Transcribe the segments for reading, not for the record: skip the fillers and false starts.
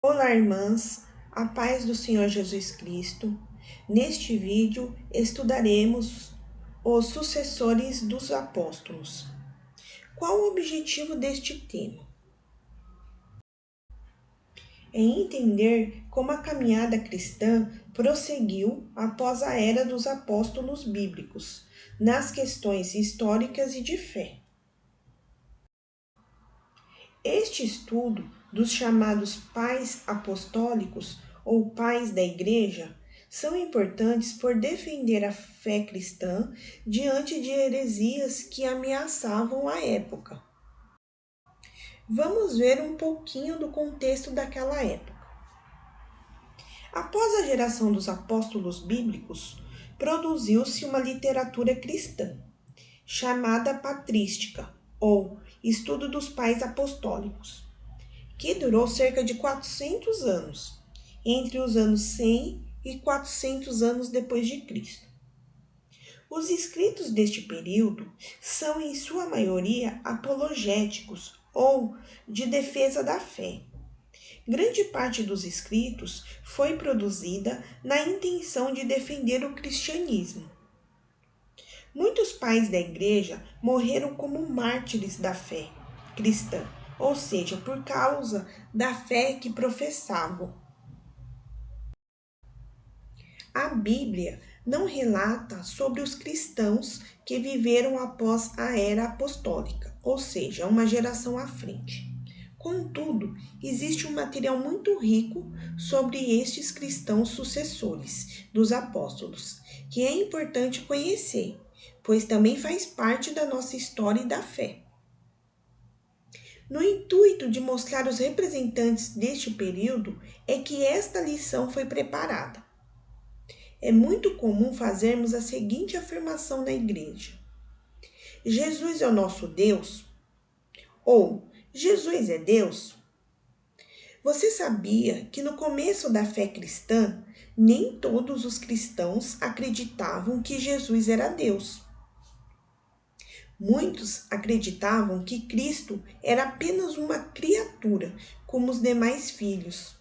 Olá, irmãs, a paz do Senhor Jesus Cristo. Neste vídeo estudaremos os sucessores dos apóstolos. Qual o objetivo deste tema? É entender como a caminhada cristã prosseguiu após a era dos apóstolos bíblicos, nas questões históricas e de fé. Este estudo dos chamados pais apostólicos ou pais da igreja são importantes por defender a fé cristã diante de heresias que ameaçavam a época. Vamos ver um pouquinho do contexto daquela época. Após a geração dos apóstolos bíblicos, produziu-se uma literatura cristã, chamada patrística, ou Estudo dos Pais Apostólicos, que durou cerca de 400 anos, entre os anos 100 e 400 anos depois de Cristo. Os escritos deste período são, em sua maioria, apologéticos ou de defesa da fé. Grande parte dos escritos foi produzida na intenção de defender o cristianismo. Muitos pais da igreja morreram como mártires da fé cristã, ou seja, por causa da fé que professavam. A Bíblia não relata sobre os cristãos que viveram após a era apostólica, ou seja, uma geração à frente. Contudo, existe um material muito rico sobre estes cristãos sucessores dos apóstolos, que é importante conhecer, pois também faz parte da nossa história e da fé. No intuito de mostrar os representantes deste período, é que esta lição foi preparada. É muito comum fazermos a seguinte afirmação na igreja: Jesus é o nosso Deus? Ou Jesus é Deus? Você sabia que no começo da fé cristã, nem todos os cristãos acreditavam que Jesus era Deus? Muitos acreditavam que Cristo era apenas uma criatura, como os demais filhos,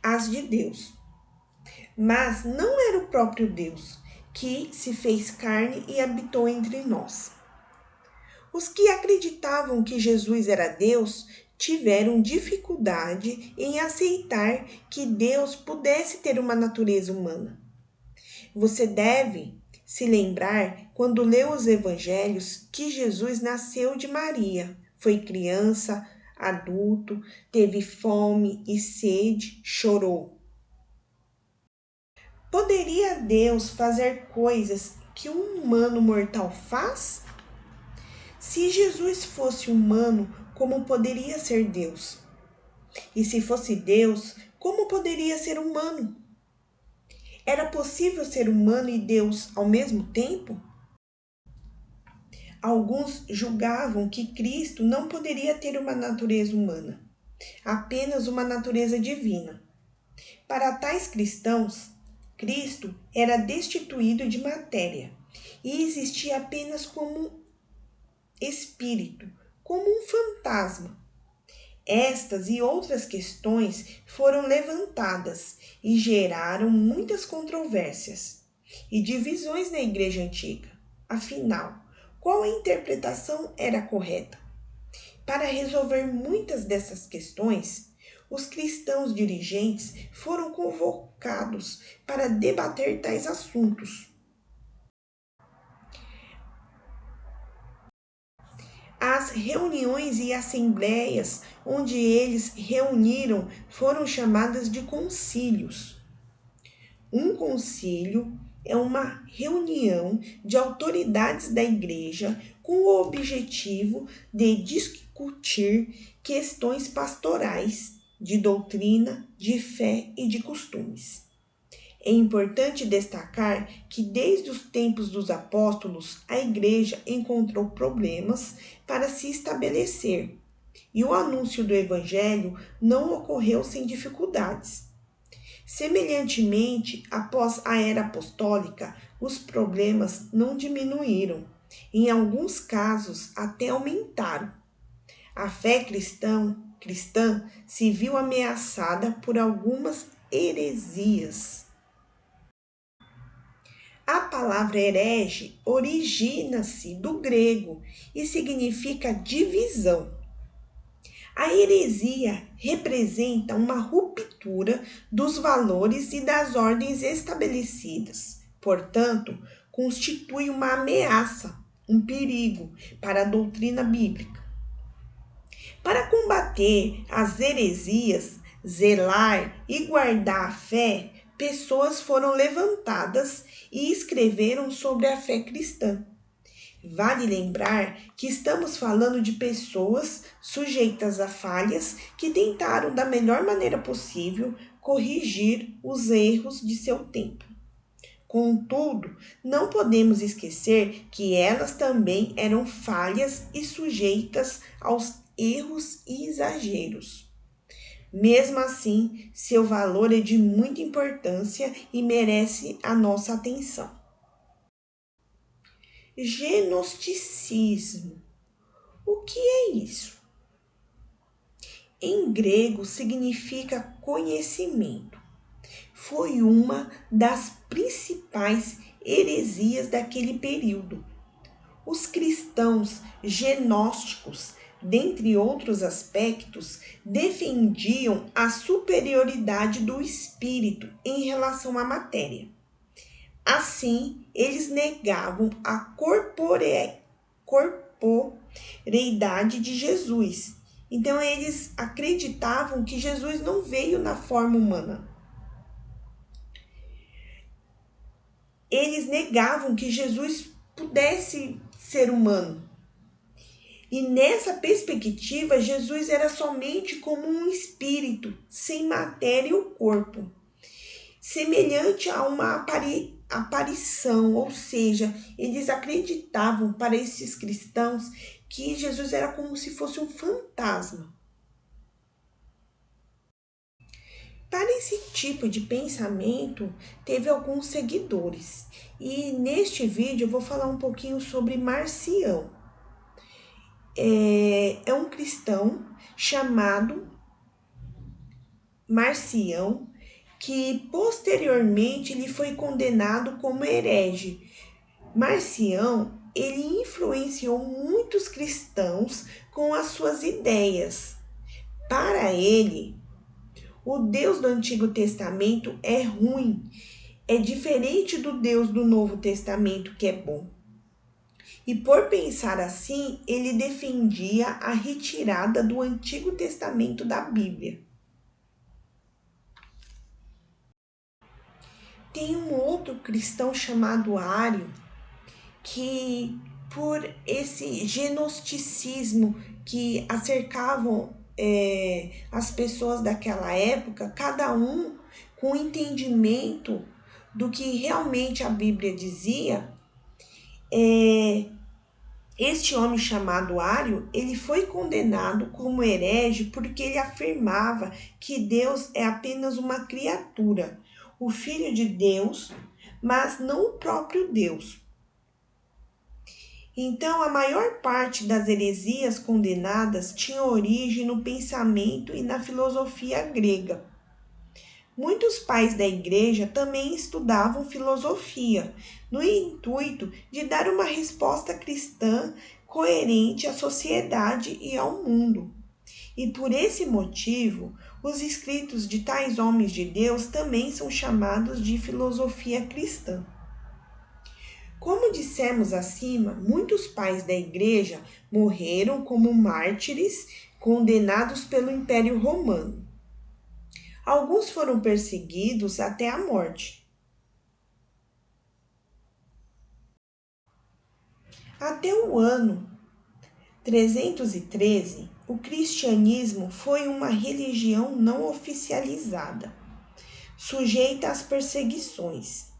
as de Deus. Mas não era o próprio Deus que se fez carne e habitou entre nós. Os que acreditavam que Jesus era Deus tiveram dificuldade em aceitar que Deus pudesse ter uma natureza humana. Você deve se lembrar, quando leu os evangelhos, que Jesus nasceu de Maria, foi criança, adulto, teve fome e sede, chorou. Poderia Deus fazer coisas que um humano mortal faz? Se Jesus fosse humano, como poderia ser Deus? E se fosse Deus, como poderia ser humano? Era possível ser humano e Deus ao mesmo tempo? Alguns julgavam que Cristo não poderia ter uma natureza humana, apenas uma natureza divina. Para tais cristãos, Cristo era destituído de matéria e existia apenas como espírito, como um fantasma. Estas e outras questões foram levantadas e geraram muitas controvérsias e divisões na Igreja Antiga. Afinal, qual a interpretação era correta? Para resolver muitas dessas questões, os cristãos dirigentes foram convocados para debater tais assuntos. As reuniões e assembleias onde eles reuniram foram chamadas de concílios. Um concílio é uma reunião de autoridades da igreja com o objetivo de discutir questões pastorais, de doutrina, de fé e de costumes. É importante destacar que desde os tempos dos apóstolos, a igreja encontrou problemas para se estabelecer, e o anúncio do evangelho não ocorreu sem dificuldades. Semelhantemente, após a era apostólica, os problemas não diminuíram, em alguns casos até aumentaram. A fé cristã cristã se viu ameaçada por algumas heresias. A palavra herege origina-se do grego e significa divisão. A heresia representa uma ruptura dos valores e das ordens estabelecidas. Portanto, constitui uma ameaça, um perigo para a doutrina bíblica. Para combater as heresias, zelar e guardar a fé, pessoas foram levantadas e escreveram sobre a fé cristã. Vale lembrar que estamos falando de pessoas sujeitas a falhas que tentaram, da melhor maneira possível, corrigir os erros de seu tempo. Contudo, não podemos esquecer que elas também eram falhas e sujeitas aos erros e exageros. Mesmo assim, seu valor é de muita importância e merece a nossa atenção. Gnosticismo. O que é isso? Em grego significa conhecimento. Foi uma das principais heresias daquele período. Os cristãos gnósticos, dentre outros aspectos, defendiam a superioridade do espírito em relação à matéria. Assim, eles negavam a corporeidade de Jesus. Então, eles acreditavam que Jesus não veio na forma humana. Eles negavam que Jesus pudesse ser humano. E nessa perspectiva, Jesus era somente como um espírito, sem matéria ou corpo, semelhante a uma aparição, ou seja, eles acreditavam para esses cristãos que Jesus era como se fosse um fantasma. Para esse tipo de pensamento, teve alguns seguidores. E neste vídeo eu vou falar um pouquinho sobre Marcião. É um cristão chamado Marcião, que posteriormente ele foi condenado como herege. Marcião, ele influenciou muitos cristãos com as suas ideias. Para ele, o Deus do Antigo Testamento é ruim, é diferente do Deus do Novo Testamento, que é bom. E por pensar assim, ele defendia a retirada do Antigo Testamento da Bíblia. Tem um outro cristão chamado Ário, que por esse gnosticismo que acercavam as pessoas daquela época, cada um com entendimento do que realmente a Bíblia dizia, este homem chamado Ário, ele foi condenado como herege porque ele afirmava que Deus é apenas uma criatura, o Filho de Deus, mas não o próprio Deus. Então, a maior parte das heresias condenadas tinha origem no pensamento e na filosofia grega. Muitos pais da igreja também estudavam filosofia, no intuito de dar uma resposta cristã coerente à sociedade e ao mundo. E por esse motivo, os escritos de tais homens de Deus também são chamados de filosofia cristã. Como dissemos acima, muitos pais da igreja morreram como mártires condenados pelo Império Romano. Alguns foram perseguidos até a morte. Até o ano 313, o cristianismo foi uma religião não oficializada, sujeita às perseguições.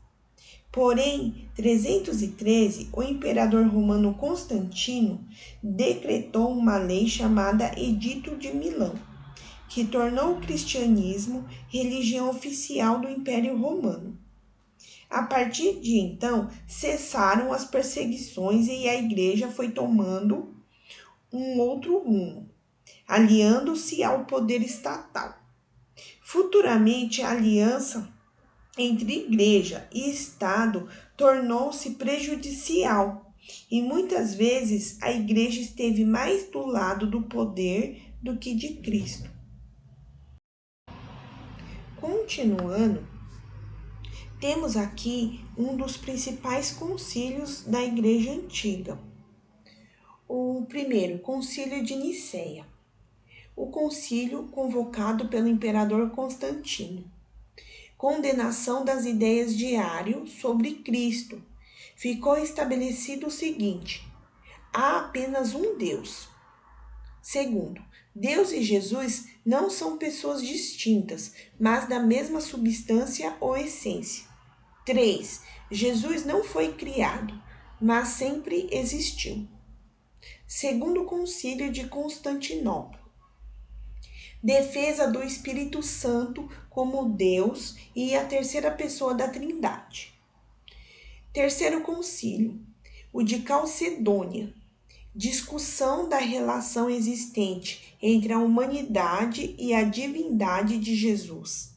Porém, 313, o imperador romano Constantino decretou uma lei chamada Edito de Milão, que tornou o cristianismo religião oficial do Império Romano. A partir de então, cessaram as perseguições e a igreja foi tomando um outro rumo. aliando-se ao poder estatal. Futuramente, a aliança entre igreja e Estado tornou-se prejudicial e muitas vezes a igreja esteve mais do lado do poder do que de Cristo. Continuando, temos aqui um dos principais concílios da igreja antiga. O primeiro, Concílio de Nicéia. O concílio convocado pelo imperador Constantino. Condenação das ideias de Ário sobre Cristo. Ficou estabelecido o seguinte: há apenas um Deus. Segundo, Deus e Jesus não são pessoas distintas, mas da mesma substância ou essência. 3. Jesus não foi criado, mas sempre existiu. Segundo Concílio de Constantinopla. Defesa do Espírito Santo como Deus e a terceira pessoa da Trindade. Terceiro concílio, o de Calcedônia. Discussão da relação existente entre a humanidade e a divindade de Jesus.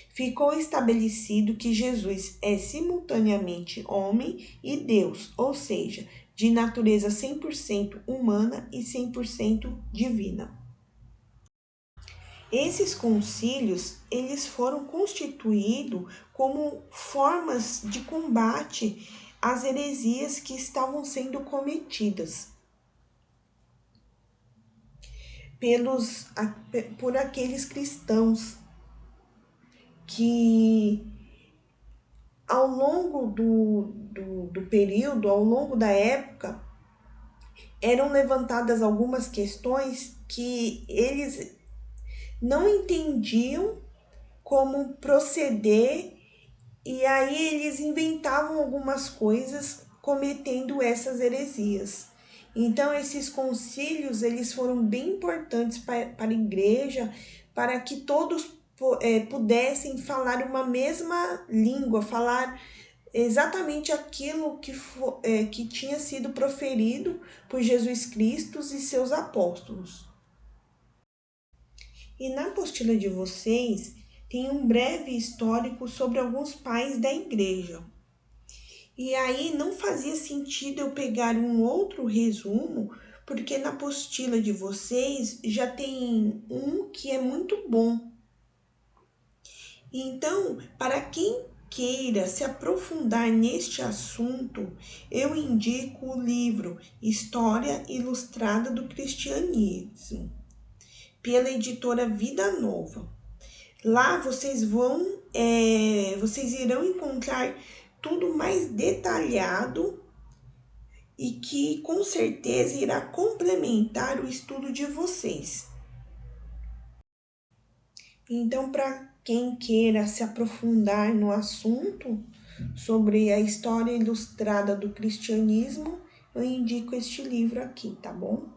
Ficou estabelecido que Jesus é simultaneamente homem e Deus, ou seja, de natureza 100% humana e 100% divina. Esses concílios, eles foram constituídos como formas de combate às heresias que estavam sendo cometidas por aqueles cristãos que ao longo do período, ao longo da época, eram levantadas algumas questões que eles não entendiam como proceder e aí eles inventavam algumas coisas cometendo essas heresias. Então esses concílios eles foram bem importantes para a igreja, para que todos pudessem falar uma mesma língua, falar exatamente aquilo que tinha sido proferido por Jesus Cristo e seus apóstolos. E na apostila de vocês tem um breve histórico sobre alguns pais da igreja. E aí não fazia sentido eu pegar um outro resumo, porque na apostila de vocês já tem um que é muito bom. Então, para quem queira se aprofundar neste assunto, eu indico o livro História Ilustrada do Cristianismo, pela editora Vida Nova. Lá vocês irão encontrar tudo mais detalhado e que com certeza irá complementar o estudo de vocês. Então, para quem queira se aprofundar no assunto sobre a história ilustrada do cristianismo, eu indico este livro aqui, tá bom?